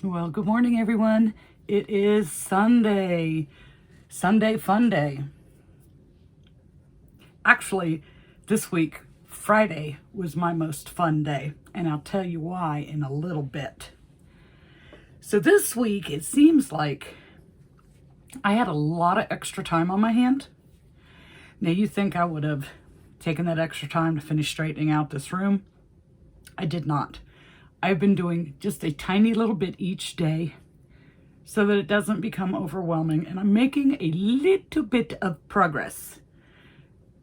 Well, good morning, everyone. It is Sunday. Sunday fun day. Actually, this week, Friday, was my most fun day, and I'll tell you why in a little bit. So this week, it seems like I had a lot of extra time on my hand. Now, you think I would have taken that extra time to finish straightening out this room? I did not. I've been doing just a tiny little bit each day so that it doesn't become overwhelming, and I'm making a little bit of progress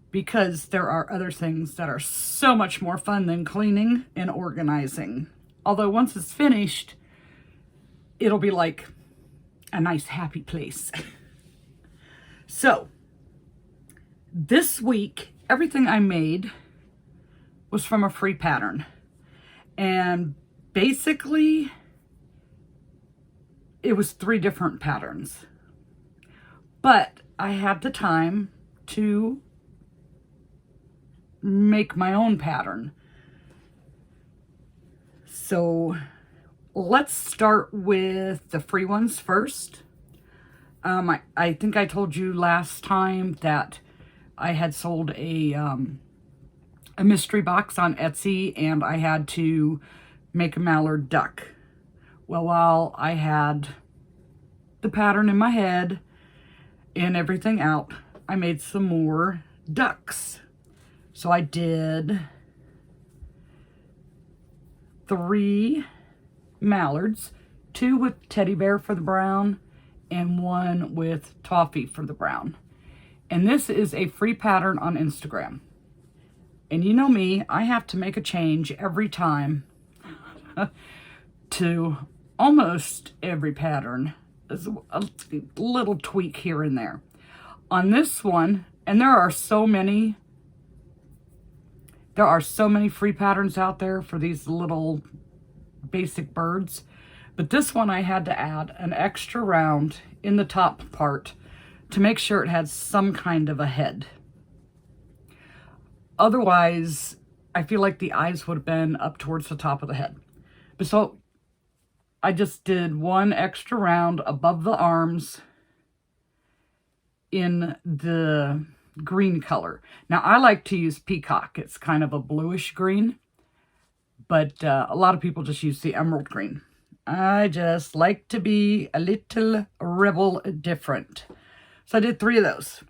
because there are other things that are so much more fun than cleaning and organizing. Although once it's finished, it'll be like a nice happy place. So this week, everything I made was from a free pattern. And basically, it was 3 different patterns. But I had the time to make my own pattern. So let's start with the free ones first. I think I told you last time that I had sold a mystery box on Etsy, and I had to make a mallard duck. Well, while I had the pattern in my head and everything out, I made some more ducks. So I did 3 mallards, 2 with teddy bear for the brown and 1 with toffee for the brown. And this is a free pattern on Instagram. And you know me, I have to make a change every time to almost every pattern. There's a little tweak here and there. On this one, and there are so many free patterns out there for these little basic birds. But this one I had to add an extra round in the top part to make sure it had some kind of a head. Otherwise, I feel like the eyes would have been up towards the top of the head. But so I just did 1 extra round above the arms in the green color. Now, I like to use peacock. It's kind of a bluish green, but a lot of people just use the emerald green. I just like to be a little rebel different. So I did 3 of those.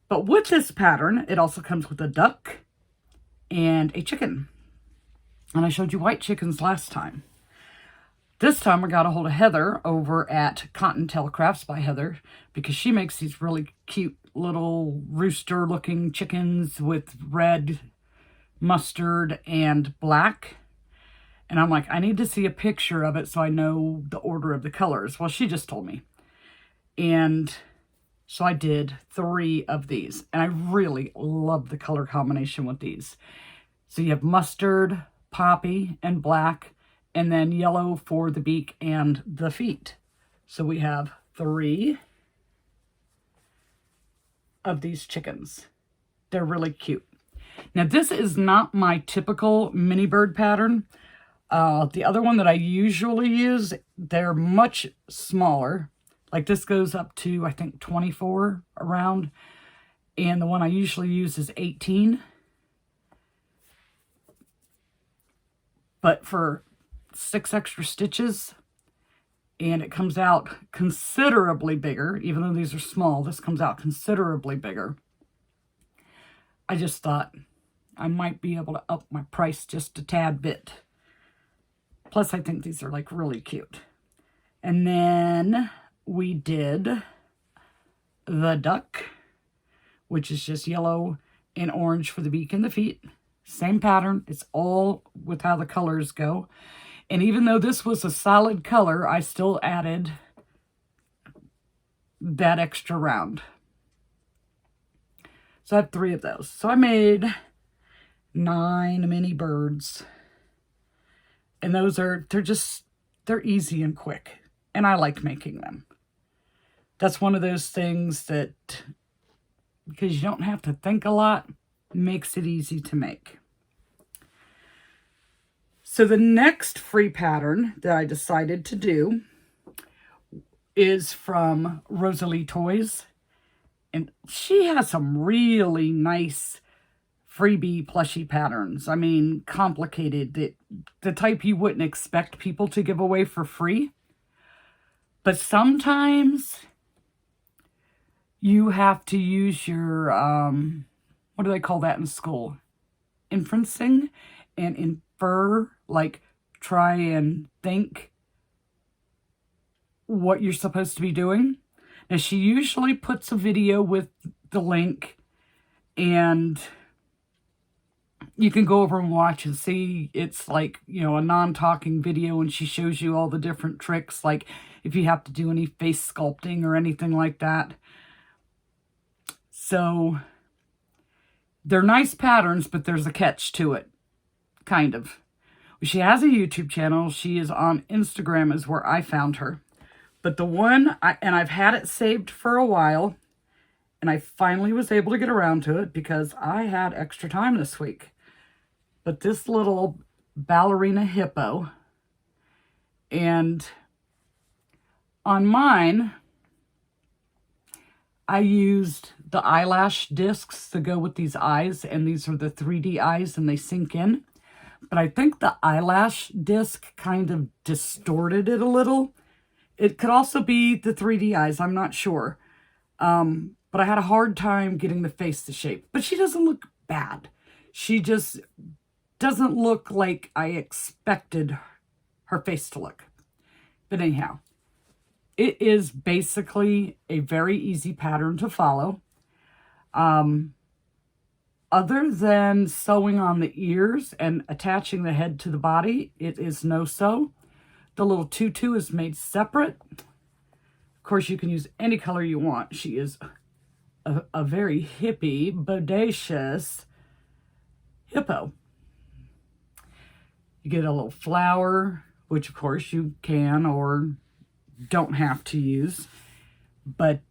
But with this pattern, it also comes with a duck and a chicken. And I showed you white chickens last time. This time I got a hold of Heather over at Cottontail Crafts by Heather, because she makes these really cute little rooster looking chickens with red, mustard, and black. And I'm like, I need to see a picture of it so I know the order of the colors. Well, she just told me. And so I did 3 of these, and I really love the color combination with these. So you have mustard, poppy, and black, and then yellow for the beak and the feet. So we have 3 of these chickens. They're really cute. Now, this is not my typical mini bird pattern. The other one that I usually use, they're much smaller. Like this goes up to, I think, 24 around. And the one I usually use is 18. But for 6 extra stitches, and it comes out considerably bigger. Even though these are small, this comes out considerably bigger. I just thought I might be able to up my price just a tad bit. Plus, I think these are like really cute. And then we did the duck, which is just yellow and orange for the beak and the feet. Same pattern. It's all with how the colors go. And even though this was a solid color, I still added that extra round. So I have 3 of those. So I made 9 mini birds. And those are, they're easy and quick. And I like making them. That's one of those things that, because you don't have to think a lot, makes it easy to make. So the next free pattern that I decided to do is from Rosalie Toys. And she has some really nice freebie plushie patterns. I mean, complicated. The type you wouldn't expect people to give away for free. But sometimes you have to use your, what do they call that in school? Inferencing and infer, like try and think what you're supposed to be doing. Now, she usually puts a video with the link, and you can go over and watch and see. It's like, you know, a non-talking video, and she shows you all the different tricks, like if you have to do any face sculpting or anything like that. So they're nice patterns, but there's a catch to it, kind of. She has a YouTube channel. She is on Instagram is where I found her. But the one, and I've had it saved for a while, and I finally was able to get around to it because I had extra time this week. But this little ballerina hippo, and on mine, I used the eyelash discs to go with these eyes, and these are the 3D eyes, and they sink in. But I think the eyelash disc kind of distorted it a little. It could also be the 3D eyes, I'm not sure. But I had a hard time getting the face to shape. But she doesn't look bad. She just doesn't look like I expected her face to look. But anyhow, it is basically a very easy pattern to follow. Other than sewing on the ears and attaching the head to the body, it is no sew. The little tutu is made separate. Of course, you can use any color you want. She is a very hippie, bodacious hippo. You get a little flower, which of course you can or don't have to use. But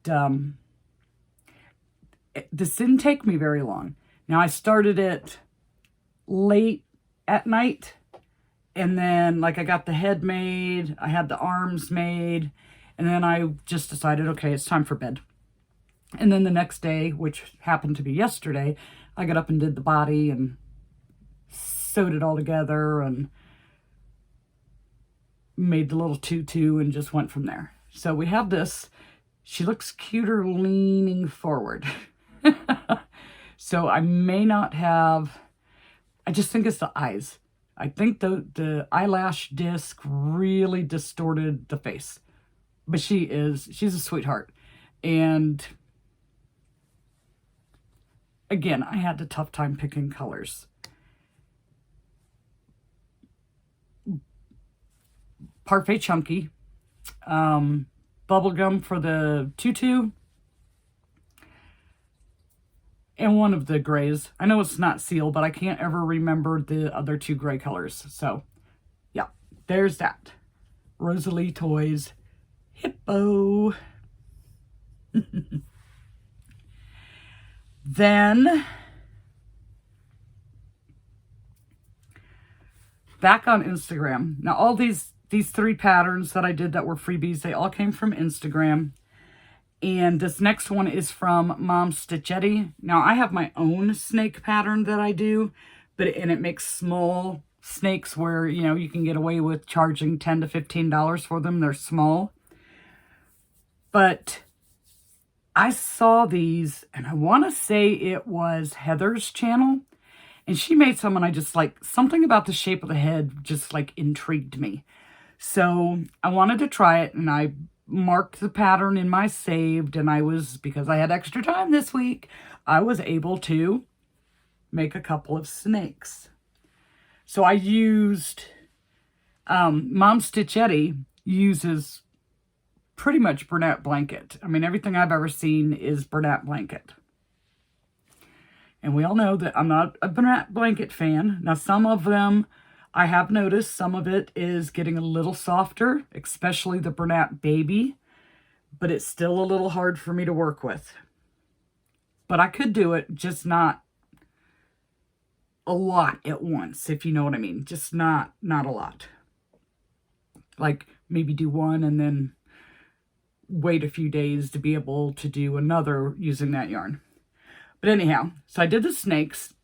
this didn't take me very long. Now, I started it late at night. And then, like, I got the head made, I had the arms made, and then I just decided, okay, it's time for bed. And then the next day, which happened to be yesterday, I got up and did the body and sewed it all together and made the little tutu and just went from there. So we have this. She looks cuter leaning forward. So I may not have, I just think it's the eyes. I think the eyelash disc really distorted the face. But she's a sweetheart. And again, I had a tough time picking colors. Parfait Chunky. Bubblegum for the tutu. And one of the grays. I know it's not seal, but I can't ever remember the other two gray colors. So, yeah, there's that. Rosalie Toys Hippo. Then, back on Instagram. Now, all these 3 patterns that I did that were freebies, they all came from Instagram. And this next one is from Mom Stitchetti. Now, I have my own snake pattern that I do, and it makes small snakes where, you know, you can get away with charging $10 to $15 for them. They're small. But I saw these, and I want to say it was Heather's channel. And she made some, and I just like, something about the shape of the head just like intrigued me. So I wanted to try it, and I marked the pattern in my saved, and because I had extra time this week, I was able to make a couple of snakes. So I used, Mom Stitchetti uses pretty much Bernat blanket. I mean, everything I've ever seen is Bernat blanket. And we all know that I'm not a Bernat blanket fan. Now, some of them, I have noticed some of it is getting a little softer, especially the Bernat Baby, but it's still a little hard for me to work with. But I could do it, just not a lot at once, if you know what I mean. Just not a lot. Like maybe do one and then wait a few days to be able to do another using that yarn. But anyhow, so I did the snakes.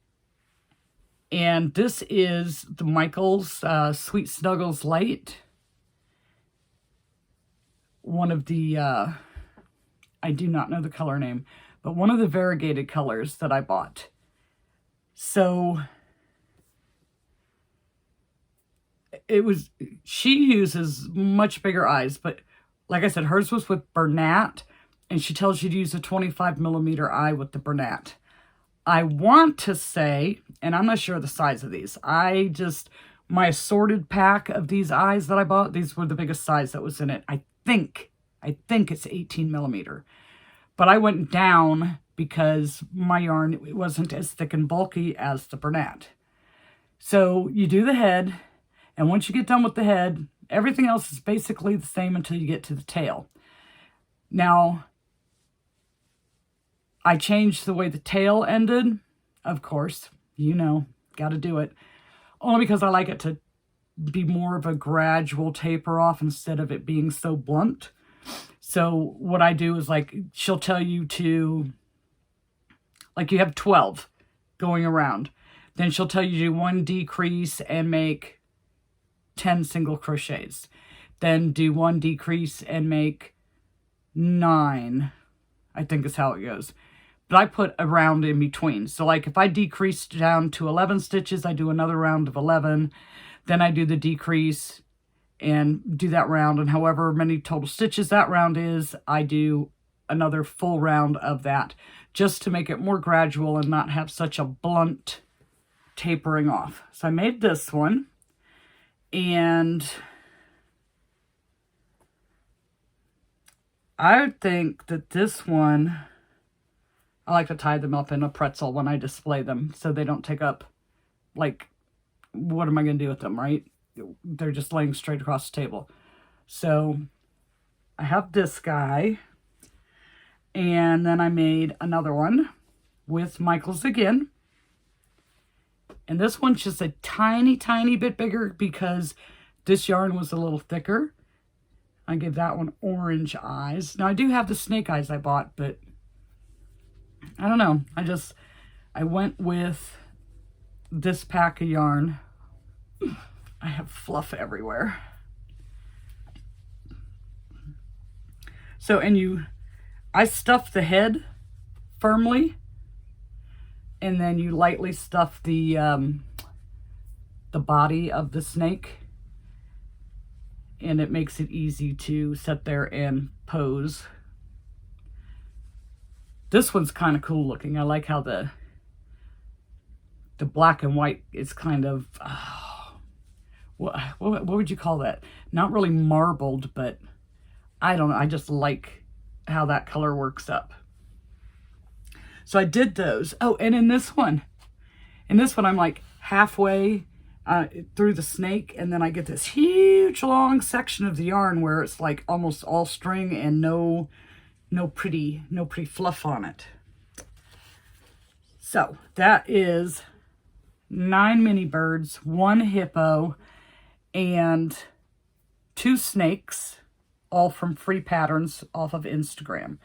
And this is the Michaels Sweet Snuggles Light. One of the, I do not know the color name, but one of the variegated colors that I bought. So she uses much bigger eyes, but like I said, hers was with Bernat, and she tells you to use a 25mm eye with the Bernat. I want to say, and I'm not sure the size of these, my assorted pack of these eyes that I bought, these were the biggest size that was in it. I think it's 18mm. But I went down because my yarn wasn't as thick and bulky as the Bernat. So you do the head, and once you get done with the head, everything else is basically the same until you get to the tail. Now, I changed the way the tail ended, of course, got to do it. Only because I like it to be more of a gradual taper off instead of it being so blunt. So what I do is like, she'll tell you to, like you have 12 going around. Then she'll tell you to do 1 decrease and make 10 single crochets. Then do 1 decrease and make 9, I think is how it goes. But I put a round in between. So like if I decrease down to 11 stitches, I do another round of 11. Then I do the decrease and do that round. And however many total stitches that round is, I do another full round of that, just to make it more gradual and not have such a blunt tapering off. So I made this one. And I think that this one, I like to tie them up in a pretzel when I display them so they don't take up, like, what am I going to do with them, right? They're just laying straight across the table. So I have this guy, and then I made another one with Michaels again. And this one's just a tiny, tiny bit bigger because this yarn was a little thicker. I gave that one orange eyes. Now I do have the snake eyes I bought, but I don't know. I went with this pack of yarn. I have fluff everywhere. So, I stuff the head firmly, and then you lightly stuff the body of the snake, and it makes it easy to sit there and pose. This one's kind of cool looking. I like how the black and white is kind of, what would you call that? Not really marbled, but I don't know. I just like how that color works up. So I did those. Oh, and in this one I'm like halfway through the snake, and then I get this huge long section of the yarn where it's like almost all string and no pretty fluff on it. So that is 9 mini birds, 1 hippo, and 2 snakes, all from free patterns off of Instagram.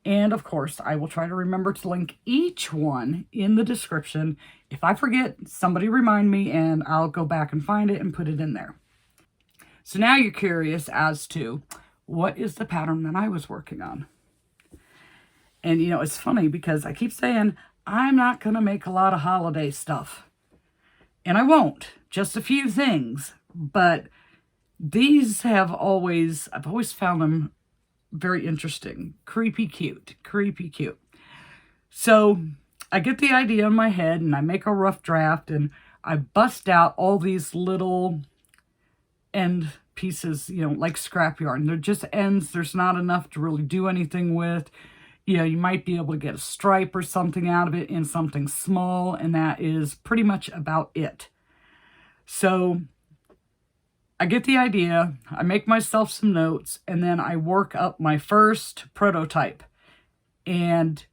And of course, I will try to remember to link each one in the description. If I forget, somebody remind me and I'll go back and find it and put it in there. So now you're curious as to what is the pattern that I was working on. And it's funny because I keep saying I'm not going to make a lot of holiday stuff. And I won't, just a few things. But these I've always found them very interesting. Creepy cute. So I get the idea in my head and I make a rough draft and I bust out all these little end pieces, like scrap yarn. They're just ends. There's not enough to really do anything with. You might be able to get a stripe or something out of it in something small, and that is pretty much about it. So I get the idea, I make myself some notes, and then I work up my first prototype. And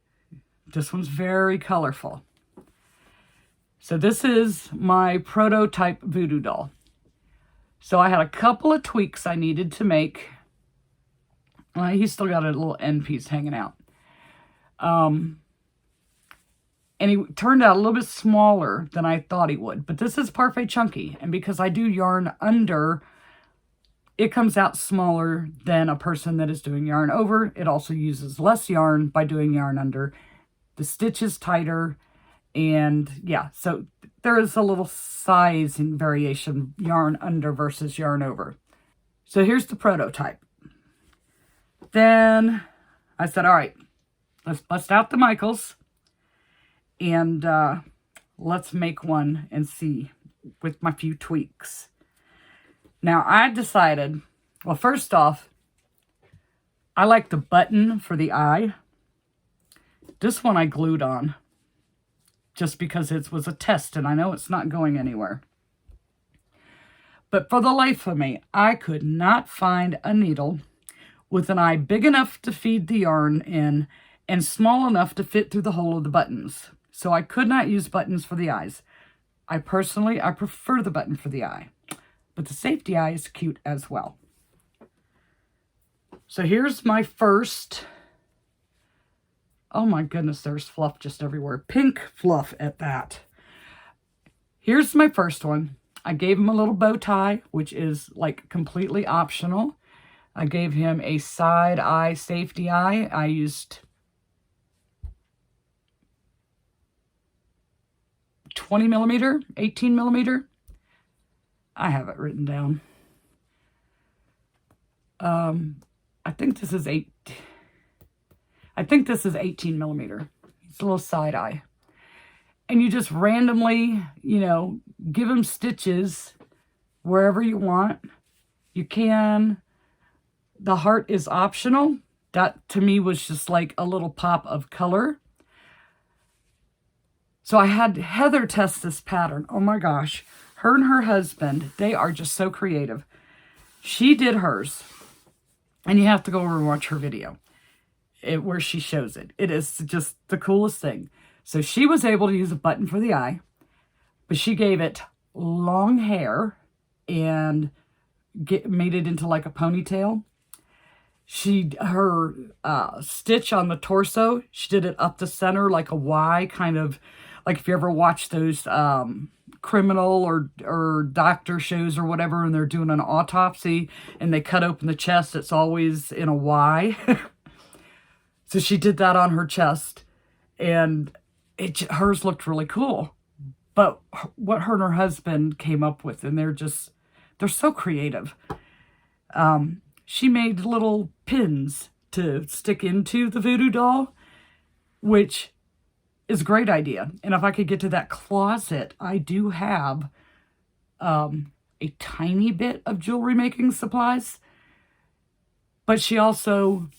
this one's very colorful. So this is my prototype voodoo doll. So I had a couple of tweaks I needed to make. He's still got a little end piece hanging out. And he turned out a little bit smaller than I thought he would. But this is Parfait Chunky. And because I do yarn under, it comes out smaller than a person that is doing yarn over. It also uses less yarn by doing yarn under. The stitch is tighter. And yeah, so there is a little sizing variation, yarn under versus yarn over. So here's the prototype. Then I said, all right, let's bust out the Michaels and let's make one and see with my few tweaks. Now I decided, well, first off, I like the button for the eye. This one I glued on just because it was a test and I know it's not going anywhere. But for the life of me, I could not find a needle with an eye big enough to feed the yarn in and small enough to fit through the hole of the buttons. So I could not use buttons for the eyes. I prefer the button for the eye. But the safety eye is cute as well. So here's my first. Oh my goodness, there's fluff just everywhere. Pink fluff at that. Here's my first one. I gave him a little bow tie, which is like completely optional. I gave him a side eye safety eye. I used 20 millimeter, 18 millimeter. I have it written down. I think this is 18 millimeter. It's a little side eye. And you just randomly, give them stitches wherever you want. You can. The heart is optional. That to me was just like a little pop of color. So I had Heather test this pattern. Oh my gosh. Her and her husband, they are just so creative. She did hers. And you have to go over and watch her video where she shows it. It is just the coolest thing. So she was able to use a button for the eye, but she gave it long hair and made it into like a ponytail. Her stitch on the torso, she did it up the center like a Y, kind of like if you ever watch those criminal or doctor shows or whatever, and they're doing an autopsy and they cut open the chest, it's always in a Y. So she did that on her chest, and hers looked really cool. But what her and her husband came up with, and they're so creative. She made little pins to stick into the voodoo doll, which is a great idea. And if I could get to that closet, I do have a tiny bit of jewelry making supplies. But she also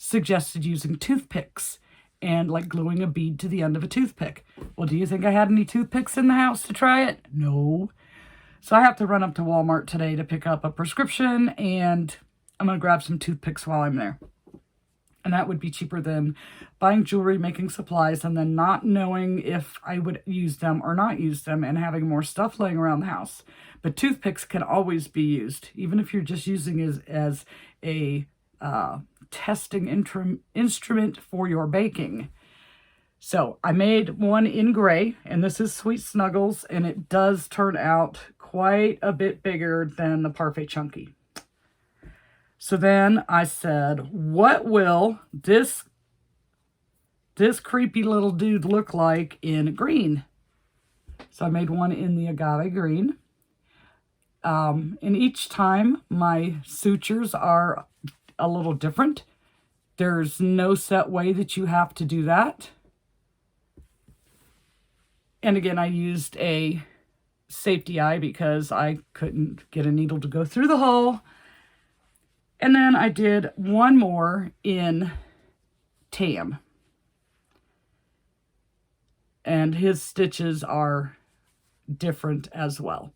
suggested using toothpicks and like gluing a bead to the end of a toothpick. Well, do you think I had any toothpicks in the house to try it? No. So I have to run up to Walmart today to pick up a prescription, and I'm going to grab some toothpicks while I'm there. And that would be cheaper than buying jewelry making supplies and then not knowing if I would use them or not use them and having more stuff laying around the house. But toothpicks can always be used, even if you're just using it as a testing instrument for your baking. So I made one in gray, and this is Sweet Snuggles, and it does turn out quite a bit bigger than the Parfait Chunky. So then I said, what will this creepy little dude look like in green? So I made one in the agave green. And each time my sutures are a little different. There's no set way that you have to do that. And again, I used a safety eye because I couldn't get a needle to go through the hole. And then I did one more in tan. And his stitches are different as well.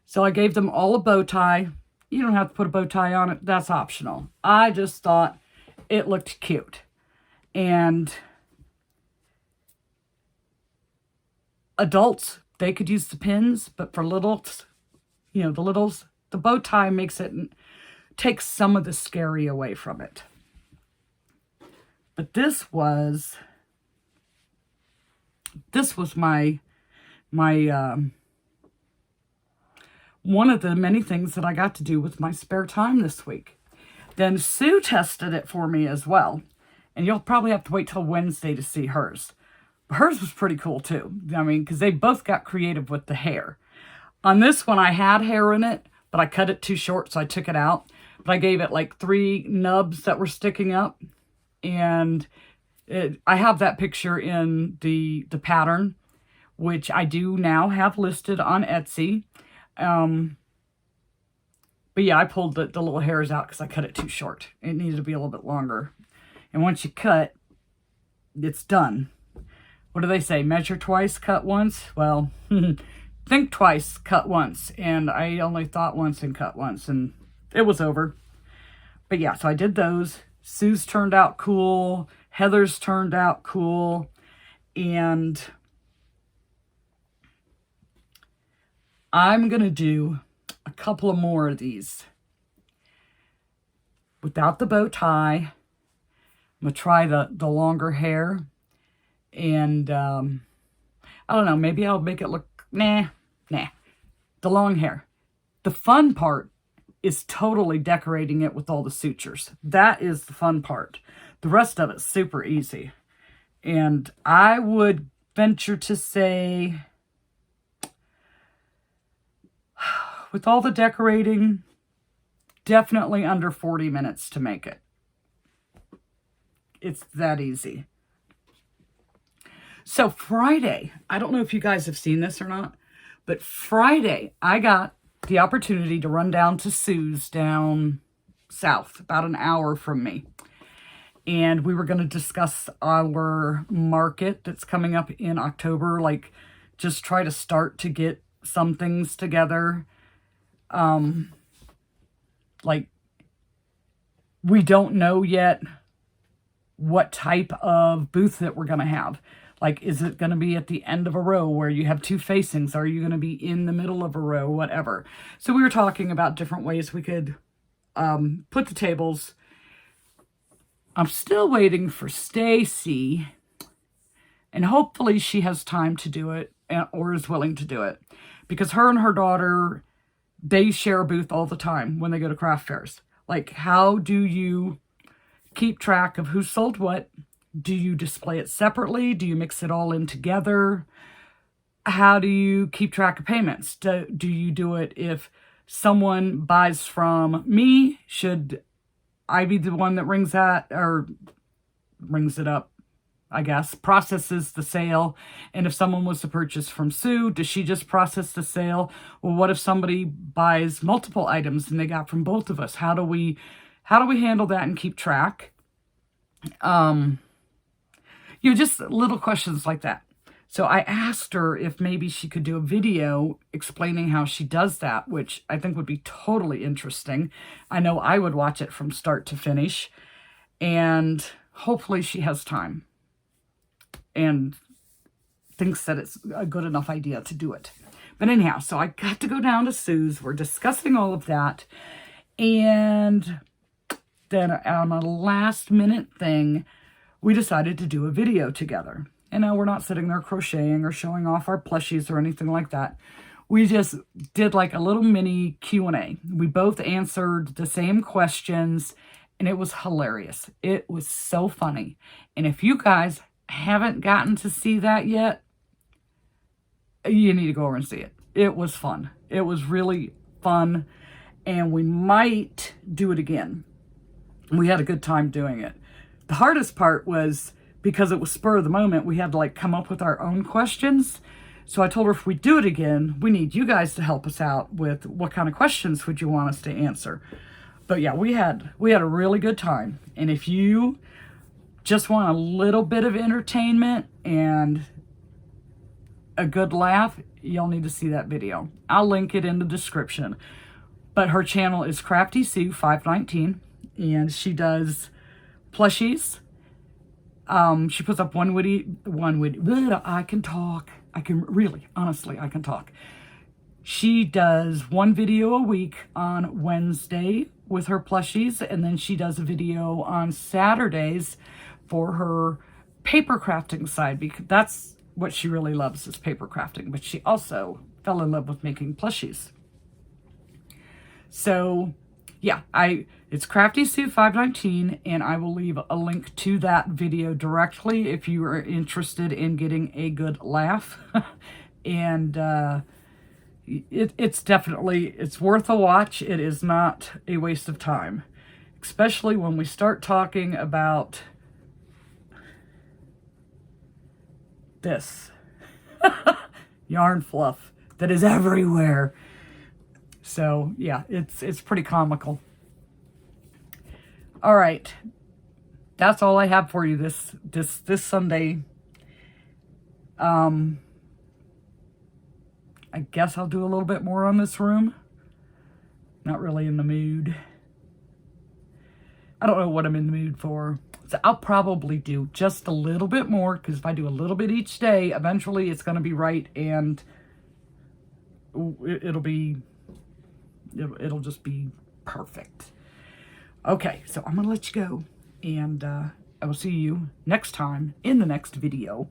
So I gave them all a bow tie. You don't have to put a bow tie on it. That's optional. I just thought it looked cute. And adults, they could use the pins, but for littles, the littles, the bow tie takes some of the scary away from it. But this was my one of the many things that I got to do with my spare time this week. Then Sue tested it for me as well. And you'll probably have to wait till Wednesday to see hers. But hers was pretty cool too. I mean, because they both got creative with the hair. On this one, I had hair in it, but I cut it too short, so I took it out. But I gave it like 3 nubs that were sticking up. And I have that picture in the pattern, which I do now have listed on Etsy. But yeah, I pulled the little hairs out because I cut it too short. It needed to be a little bit longer. And once you cut, it's done. What do they say? Measure twice, cut once? Well, think twice, cut once. And I only thought once and cut once, and it was over. But yeah, so I did those. Sue's turned out cool. Heather's turned out cool. And I'm going to do a couple of more of these without the bow tie. I'm going to try the longer hair. And I don't know, maybe I'll make it look, nah. The long hair. The fun part is totally decorating it with all the sutures. That is the fun part. The rest of it's super easy. And I would venture to say, with all the decorating, definitely under 40 minutes to make it. It's that easy. So Friday, I don't know if you guys have seen this or not, but Friday, I got the opportunity to run down to Sue's down south, about an hour from me. And we were going to discuss our market that's coming up in October, like just try to start to get some things together. Like we don't know yet what type of booth that we're going to have. Like, is it going to be at the end of a row where you have 2 facings? Are you going to be in the middle of a row? Whatever. So we were talking about different ways we could put the tables. I'm still waiting for Stacy, and hopefully she has time to do it or is willing to do it, because her and her daughter, they share a booth all the time when they go to craft fairs. Like, how do you keep track of who sold what? Do you display it separately? Do you mix it all in together? How do you keep track of payments? Do you do it if someone buys from me? Should I be the one that rings that, or rings it up, I guess, processes the sale? And if someone was to purchase from Sue, does she just process the sale? Well, what if somebody buys multiple items and they got from both of us? How do we handle that and keep track? Just little questions like that. So I asked her if maybe she could do a video explaining how she does that, which I think would be totally interesting. I know I would watch it from start to finish, and hopefully she has time and thinks that it's a good enough idea to do it. But anyhow, so I got to go down to Sue's. We're discussing all of that. And then on a last minute thing, we decided to do a video together. And now we're not sitting there crocheting or showing off our plushies or anything like that. We just did like a little mini Q&A. We both answered the same questions, and it was hilarious. It was so funny. And if you guys haven't gotten to see that yet, you need to go over and see it. It was fun. It was really fun, and we might do it again. We had a good time doing it. The hardest part was, because it was spur of the moment, we had to like come up with our own questions. So I told her if we do it again, we need you guys to help us out with what kind of questions would you want us to answer. But yeah, we had a really good time. And if you just want a little bit of entertainment and a good laugh, you'll need to see that video. I'll link it in the description. But her channel is Crafty Sue 519, and she does plushies. She puts up one witty, I can talk. I can really, honestly, I can talk. She does one video a week on Wednesday with her plushies, and then she does a video on Saturdays for her paper crafting side, because that's what she really loves, is paper crafting. But she also fell in love with making plushies. So yeah, it's Crafty Sue 519, and I will leave a link to that video directly if you are interested in getting a good laugh. And it's worth a watch. It is not a waste of time, especially when we start talking about this yarn fluff that is everywhere. So yeah, it's pretty comical. All right, that's all I have for you this Sunday. I guess I'll do a little bit more on this room. Not really in the mood. I don't know what I'm in the mood for. So I'll probably do just a little bit more, because if I do a little bit each day, eventually it's going to be right, and it'll just be perfect. Okay, so I'm going to let you go, and I will see you next time in the next video.